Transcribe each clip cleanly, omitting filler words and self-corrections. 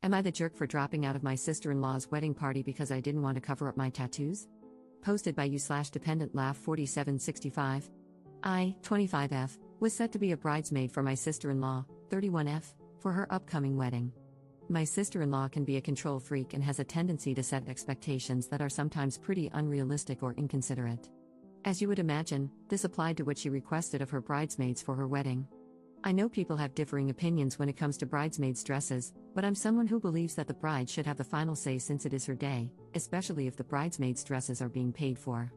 Am I the jerk for dropping out of my sister-in-law's wedding party because I didn't want to cover up my tattoos? Posted by you/dependent laugh 4765. I, 25F, was set to be a bridesmaid for my sister-in-law, 31F, for her upcoming wedding. My sister-in-law can be a control freak and has a tendency to set expectations that are sometimes pretty unrealistic or inconsiderate. As you would imagine, this applied to what she requested of her bridesmaids for her wedding. I know people have differing opinions when it comes to bridesmaids' dresses, but I'm someone who believes that the bride should have the final say since it is her day, especially if the bridesmaids' dresses are being paid for.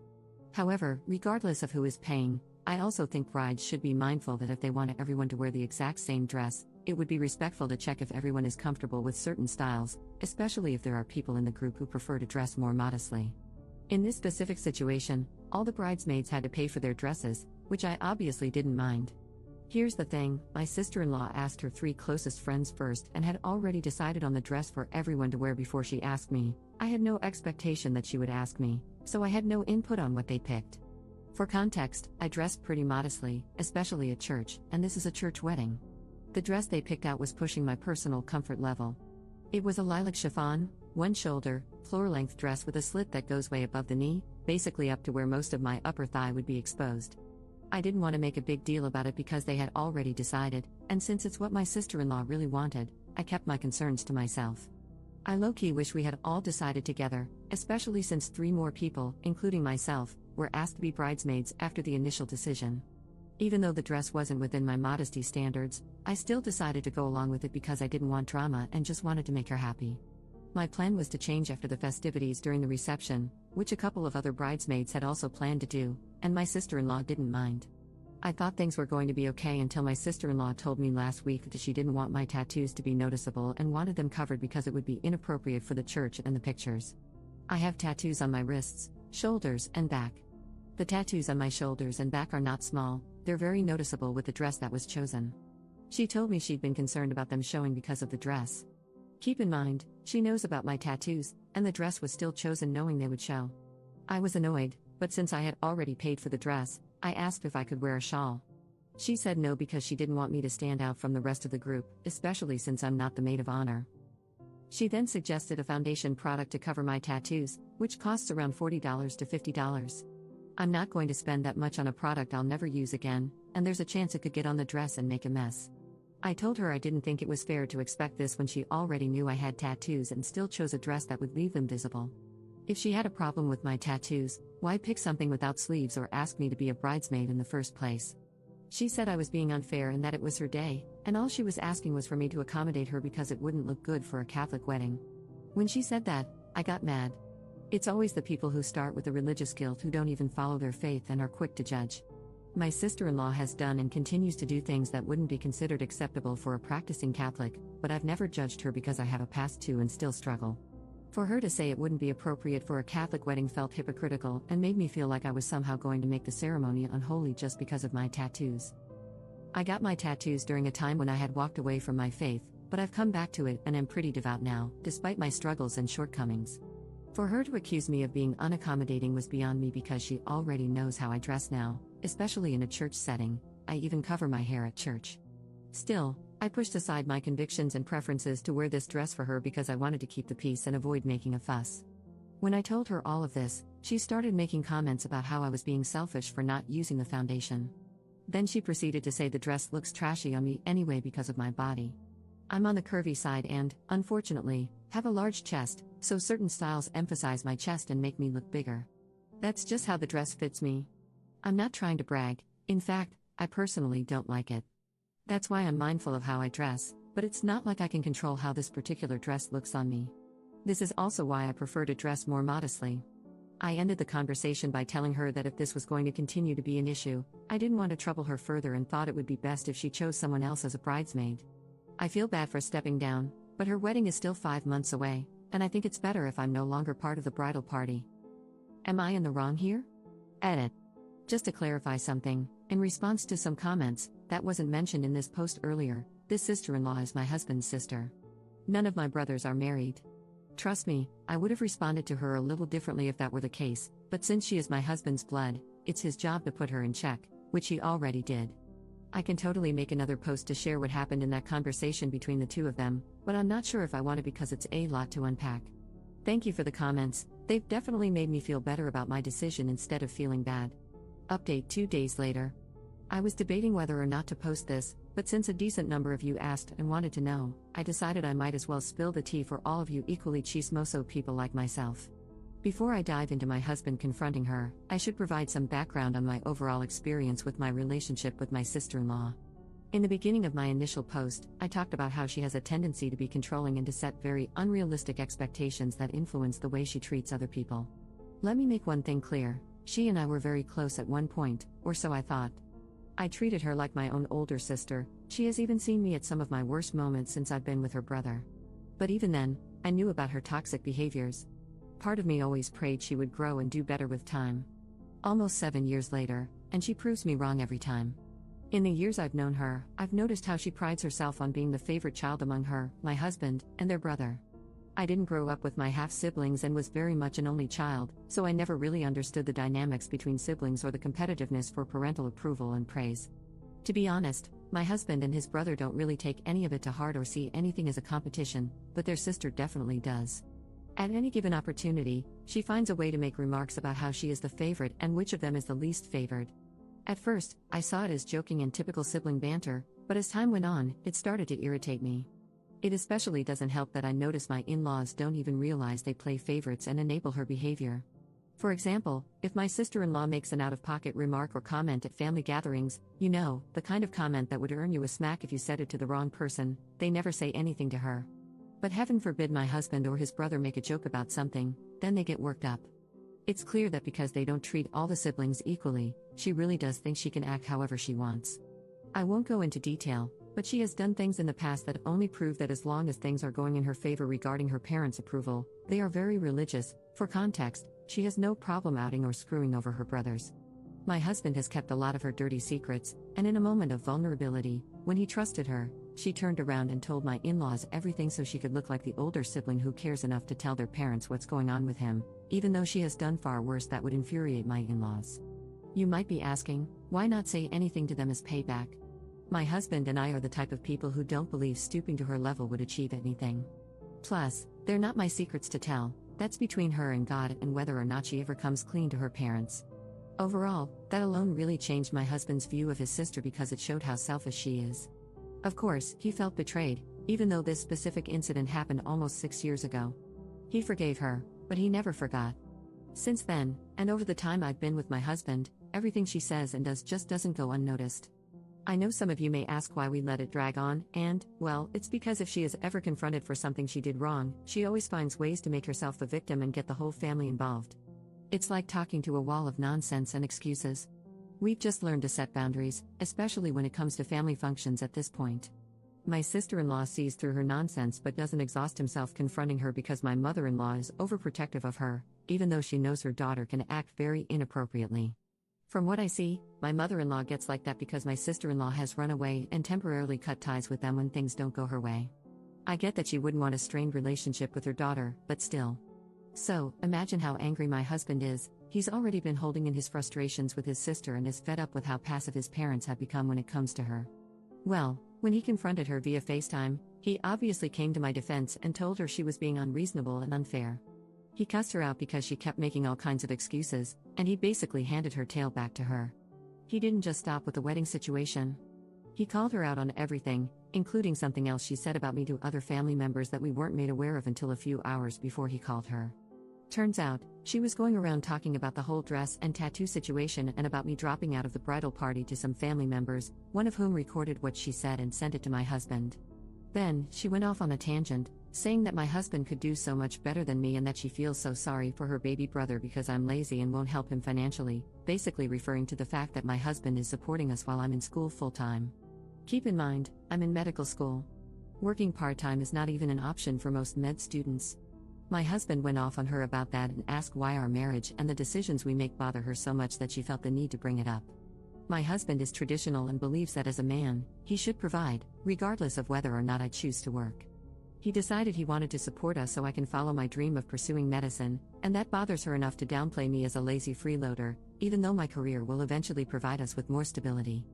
However, regardless of who is paying, I also think brides should be mindful that if they want everyone to wear the exact same dress, it would be respectful to check if everyone is comfortable with certain styles, especially if there are people in the group who prefer to dress more modestly. In this specific situation, all the bridesmaids had to pay for their dresses, which I obviously didn't mind. Here's the thing, my sister-in-law asked her 3 closest friends first and had already decided on the dress for everyone to wear before she asked me. I had no expectation that she would ask me, so I had no input on what they picked. For context, I dressed pretty modestly, especially at church, and this is a church wedding. The dress they picked out was pushing my personal comfort level. It was a lilac chiffon, one-shoulder, floor-length dress with a slit that goes way above the knee, basically up to where most of my upper thigh would be exposed. I didn't want to make a big deal about it because they had already decided, and since it's what my sister-in-law really wanted, I kept my concerns to myself. I low-key wish we had all decided together, especially since 3 more people, including myself, were asked to be bridesmaids after the initial decision. Even though the dress wasn't within my modesty standards, I still decided to go along with it because I didn't want drama and just wanted to make her happy. My plan was to change after the festivities during the reception, which a couple of other bridesmaids had also planned to do, and my sister-in-law didn't mind. I thought things were going to be okay until my sister-in-law told me last week that she didn't want my tattoos to be noticeable and wanted them covered because it would be inappropriate for the church and the pictures. I have tattoos on my wrists, shoulders, and back. The tattoos on my shoulders and back are not small, they're very noticeable with the dress that was chosen. She told me she'd been concerned about them showing because of the dress. Keep in mind, she knows about my tattoos, and the dress was still chosen knowing they would show. I was annoyed, but since I had already paid for the dress, I asked if I could wear a shawl. She said no because she didn't want me to stand out from the rest of the group, especially since I'm not the maid of honor. She then suggested a foundation product to cover my tattoos, which costs around $40 to $50. I'm not going to spend that much on a product I'll never use again, and there's a chance it could get on the dress and make a mess. I told her I didn't think it was fair to expect this when she already knew I had tattoos and still chose a dress that would leave them visible. If she had a problem with my tattoos, why pick something without sleeves or ask me to be a bridesmaid in the first place? She said I was being unfair and that it was her day, and all she was asking was for me to accommodate her because it wouldn't look good for a Catholic wedding. When she said that, I got mad. It's always the people who start with the religious guilt who don't even follow their faith and are quick to judge. My sister-in-law has done and continues to do things that wouldn't be considered acceptable for a practicing Catholic, but I've never judged her because I have a past too and still struggle. For her to say it wouldn't be appropriate for a Catholic wedding felt hypocritical and made me feel like I was somehow going to make the ceremony unholy just because of my tattoos. I got my tattoos during a time when I had walked away from my faith, but I've come back to it and am pretty devout now, despite my struggles and shortcomings. For her to accuse me of being unaccommodating was beyond me because she already knows how I dress now, especially in a church setting. I even cover my hair at church. Still, I pushed aside my convictions and preferences to wear this dress for her because I wanted to keep the peace and avoid making a fuss. When I told her all of this, she started making comments about how I was being selfish for not using the foundation. Then she proceeded to say the dress looks trashy on me anyway because of my body. I'm on the curvy side and, unfortunately, have a large chest, so certain styles emphasize my chest and make me look bigger. That's just how the dress fits me. I'm not trying to brag, in fact, I personally don't like it. That's why I'm mindful of how I dress, but it's not like I can control how this particular dress looks on me. This is also why I prefer to dress more modestly. I ended the conversation by telling her that if this was going to continue to be an issue, I didn't want to trouble her further and thought it would be best if she chose someone else as a bridesmaid. I feel bad for stepping down, but her wedding is still 5 months away, and I think it's better if I'm no longer part of the bridal party. Am I in the wrong here? Edit. Just to clarify something, in response to some comments that wasn't mentioned in this post earlier, this sister-in-law is my husband's sister. None of my brothers are married. Trust me, I would have responded to her a little differently if that were the case, but since she is my husband's blood, it's his job to put her in check, which he already did. I can totally make another post to share what happened in that conversation between the two of them, but I'm not sure if I want to because it's a lot to unpack. Thank you for the comments, they've definitely made me feel better about my decision instead of feeling bad. Update 2 days later. I was debating whether or not to post this, but since a decent number of you asked and wanted to know, I decided I might as well spill the tea for all of you equally chismoso people like myself. Before I dive into my husband confronting her, I should provide some background on my overall experience with my relationship with my sister-in-law. In the beginning of my initial post, I talked about how she has a tendency to be controlling and to set very unrealistic expectations that influence the way she treats other people. Let me make one thing clear, she and I were very close at one point, or so I thought. I treated her like my own older sister, she has even seen me at some of my worst moments since I've been with her brother. But even then, I knew about her toxic behaviors. Part of me always prayed she would grow and do better with time. Almost 7 years later, and she proves me wrong every time. In the years I've known her, I've noticed how she prides herself on being the favorite child among her, my husband, and their brother. I didn't grow up with my half-siblings and was very much an only child, so I never really understood the dynamics between siblings or the competitiveness for parental approval and praise. To be honest, my husband and his brother don't really take any of it to heart or see anything as a competition, but their sister definitely does. At any given opportunity, she finds a way to make remarks about how she is the favorite and which of them is the least favored. At first, I saw it as joking and typical sibling banter, but as time went on, it started to irritate me. It especially doesn't help that I notice my in-laws don't even realize they play favorites and enable her behavior. For example, if my sister-in-law makes an out-of-pocket remark or comment at family gatherings, you know, the kind of comment that would earn you a smack if you said it to the wrong person, they never say anything to her. But heaven forbid my husband or his brother make a joke about something, then they get worked up. It's clear that because they don't treat all the siblings equally, she really does think she can act however she wants. I won't go into detail, but she has done things in the past that only prove that as long as things are going in her favor regarding her parents' approval, they are very religious. For context, she has no problem outing or screwing over her brothers. My husband has kept a lot of her dirty secrets, and in a moment of vulnerability, when he trusted her, she turned around and told my in-laws everything so she could look like the older sibling who cares enough to tell their parents what's going on with him, even though she has done far worse that would infuriate my in-laws. You might be asking, why not say anything to them as payback? My husband and I are the type of people who don't believe stooping to her level would achieve anything. Plus, they're not my secrets to tell, that's between her and God and whether or not she ever comes clean to her parents. Overall, that alone really changed my husband's view of his sister because it showed how selfish she is. Of course, he felt betrayed, even though this specific incident happened almost 6 years ago. He forgave her, but he never forgot. Since then, and over the time I've been with my husband, everything she says and does just doesn't go unnoticed. I know some of you may ask why we let it drag on, and, well, it's because if she is ever confronted for something she did wrong, she always finds ways to make herself the victim and get the whole family involved. It's like talking to a wall of nonsense and excuses. We've just learned to set boundaries, especially when it comes to family functions at this point. My sister-in-law sees through her nonsense but doesn't exhaust himself confronting her because my mother-in-law is overprotective of her, even though she knows her daughter can act very inappropriately. From what I see, my mother-in-law gets like that because my sister-in-law has run away and temporarily cut ties with them when things don't go her way. I get that she wouldn't want a strained relationship with her daughter, but still. So, imagine how angry my husband is. He's already been holding in his frustrations with his sister and is fed up with how passive his parents have become when it comes to her. Well, when he confronted her via FaceTime, he obviously came to my defense and told her she was being unreasonable and unfair. He cussed her out because she kept making all kinds of excuses, and he basically handed her tail back to her. He didn't just stop with the wedding situation. He called her out on everything, including something else she said about me to other family members that we weren't made aware of until a few hours before he called her. Turns out, she was going around talking about the whole dress and tattoo situation and about me dropping out of the bridal party to some family members, one of whom recorded what she said and sent it to my husband. Then, she went off on a tangent, saying that my husband could do so much better than me and that she feels so sorry for her baby brother because I'm lazy and won't help him financially, basically referring to the fact that my husband is supporting us while I'm in school full-time. Keep in mind, I'm in medical school. Working part-time is not even an option for most med students. My husband went off on her about that and asked why our marriage and the decisions we make bother her so much that she felt the need to bring it up. My husband is traditional and believes that as a man, he should provide, regardless of whether or not I choose to work. He decided he wanted to support us so I can follow my dream of pursuing medicine, and that bothers her enough to downplay me as a lazy freeloader, even though my career will eventually provide us with more stability.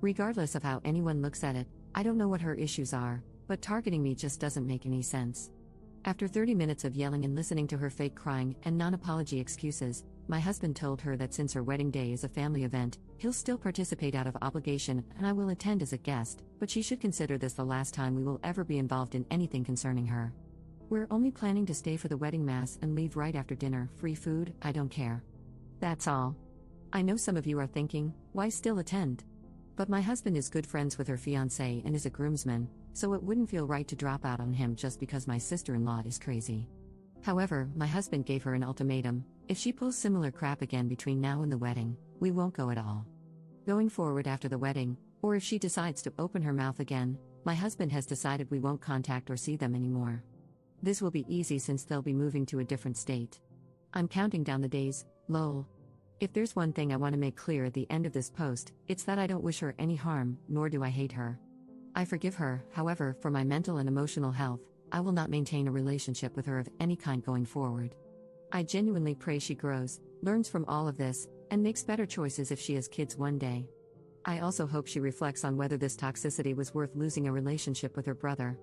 Regardless of how anyone looks at it, I don't know what her issues are, but targeting me just doesn't make any sense. After 30 minutes of yelling and listening to her fake crying and non-apology excuses, my husband told her that since her wedding day is a family event, he'll still participate out of obligation and I will attend as a guest, but she should consider this the last time we will ever be involved in anything concerning her. We're only planning to stay for the wedding mass and leave right after dinner, free food, I don't care. That's all. I know some of you are thinking, why still attend? But my husband is good friends with her fiancé and is a groomsman, so it wouldn't feel right to drop out on him just because my sister-in-law is crazy. However, my husband gave her an ultimatum: if she pulls similar crap again between now and the wedding, we won't go at all. Going forward after the wedding, or if she decides to open her mouth again, my husband has decided we won't contact or see them anymore. This will be easy since they'll be moving to a different state. I'm counting down the days, lol. If there's one thing I want to make clear at the end of this post, it's that I don't wish her any harm, nor do I hate her. I forgive her, however, for my mental and emotional health, I will not maintain a relationship with her of any kind going forward. I genuinely pray she grows, learns from all of this, and makes better choices if she has kids one day. I also hope she reflects on whether this toxicity was worth losing a relationship with her brother.